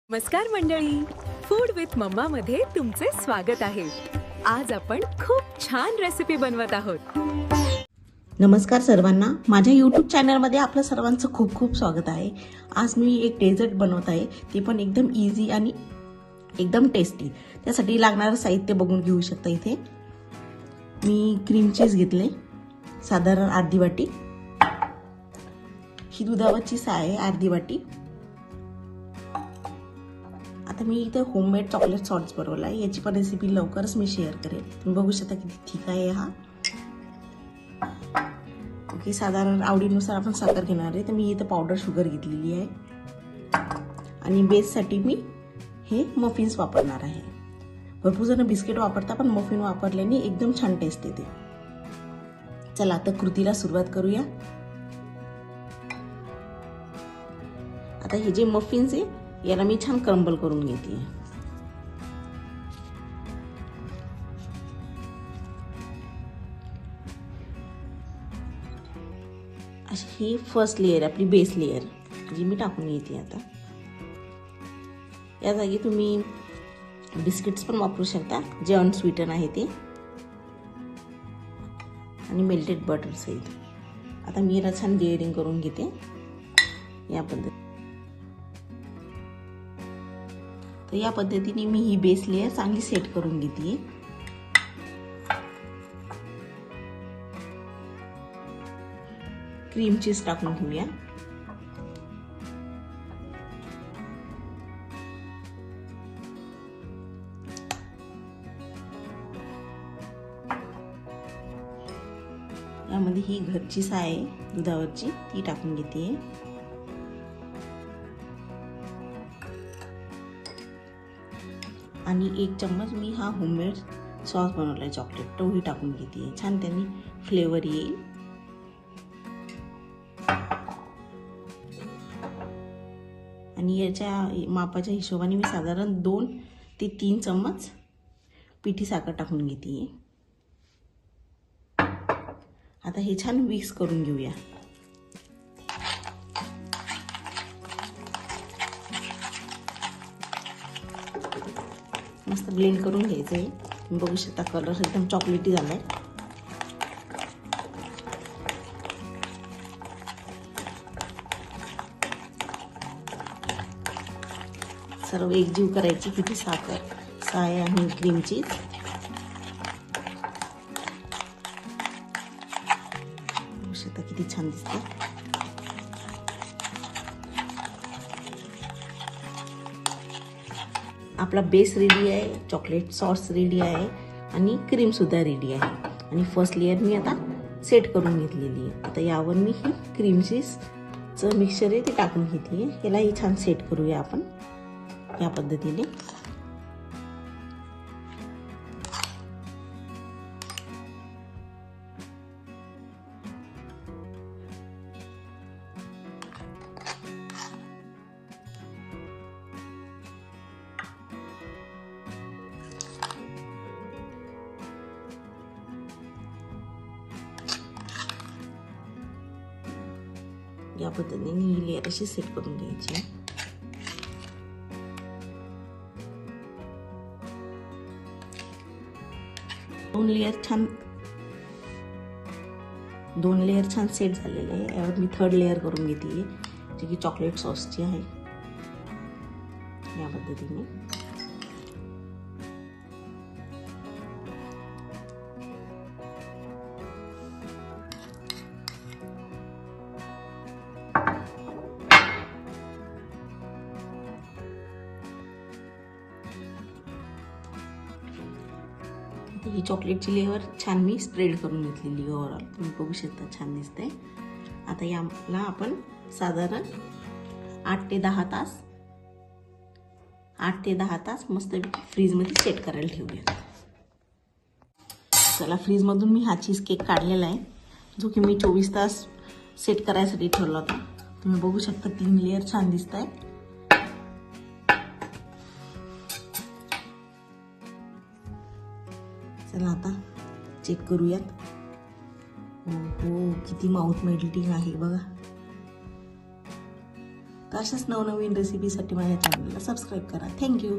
नमस्कार मंडळी, food with mamma मध्ये तुमचे स्वागत आहे। आज आपण खूप छान रेसिपी बनवत आहोत। नमस्कार सर्वांना, माझ्या YouTube चॅनलमध्ये आपलं सर्वांचं खूप खूप स्वागत आहे। आज मी एक डेझर्ट बनवत आहे, ते पण एकदम इझी आणि एकदम टेस्टी। त्यासाठी लागणारं साहित्य बघून घेऊ शकता। इथे मी क्रीम चीज घेतले साधारण अर्धी वाटी, ही दुधावरची साय आहे अर्धी वाटी। आता मी इथे होममेड चॉकलेट सॉस बनवला आहे, याची पण रेसिपी लवकरच मी शेअर करेन। तुम्ही बघू शकता किती ठीक आहे हा। ओके, साधारण आवडीनुसार आपण साखर घेणार आहे, तर मी इथे पावडर शुगर घेतलेली आहे आणि बेससाठी मी हे मफिन्स वापरणार आहे। भरपूर जण बिस्किट वापरतात, पण मफिन वापरल्याने एकदम छान टेस्ट येते। चला आता कृतीला सुरुवात करूया। आता हे जे मफिन्स आहे याला मी छान क्रम्बल करून घेते। अशी ही फर्स्ट लेयर आपली बेस लेयर जी मी टाकून घेते। आता या जागी तुम्ही बिस्किट्स पण वापरू शकता, जे अनस्वीटन आहे ते, आणि मेल्टेड बटर सहित। आता मी याला छान लेयरिंग करून घेते या पद्धतीने। तर या पद्धतीने मी ही बेस लेयर चांगली सेट करून घेते। क्रीम चीज टाकून घेऊया। यामध्ये ही घरची साय आहे दुधावरची, ती टाकून घेते। आणि 1 चम्मच मी हा होममेड सॉस बनवलाय चॉकलेट, तोही टाकून घेते। छान त्यांनी फ्लेवर येईल। आणि याच्या मापाच्या हिशोबाने मी साधारण 2 ते 3 चम्मच पिठी साखर टाकून घेते। आता हे छान मिक्स करून घेऊया। मस्त ब्लेंड करून घ्यायचंय। तुम्ही बघू शकता कलर एकदम चॉकलेटी झालाय। सर्व एकजीव करायची पिठी साखर, साय आणि क्रीम चीज। बघू शकता किती छान दिसते। आपला बेस रेडी आहे, चॉकलेट सॉस रेडी आहे आणि क्रीम सुद्धा रेडी आहे। आणि फर्स्ट लेयर मी आता सेट करून घेतलेली आहे। आता यावर मी ही क्रीम चीजचं मिक्सचर आहे ते टाकून घेतली आहे। यालाही छान सेट करूया आपण या पद्धतीने। या पद्धतीने ही लेयर अशी सेट करून घ्यायची। दोन लेयर छान सेट झालेले आहे। यावर मी थर्ड लेयर करून घेते, जी की चॉकलेट सॉसची आहे। या पद्धतीने ही चॉकलेटची लेयर छान मी स्प्रेड करून घेतलेली ओव्हरऑल, तुम्ही बघू शकता छान दिसतंय। आता याला आपण साधारण 8 ते 10 तास मस्त फ्रीजमध्ये सेट करायला ठेवूया। चला, फ्रीजमधून मी हा चीज केक काढलेला आहे, जो की मी 24 तास सेट करायसाठी ठेवला होता। तुम्ही बघू शकता 3 लेयर छान दिसत आहे। चला आता चेक करूयात। हो, किती माउथ मेल्टिंग आहे बघा। तर अशाच नवनवीन रेसिपीसाठी माझ्या चॅनलला सबस्क्राईब करा. थँक्यू.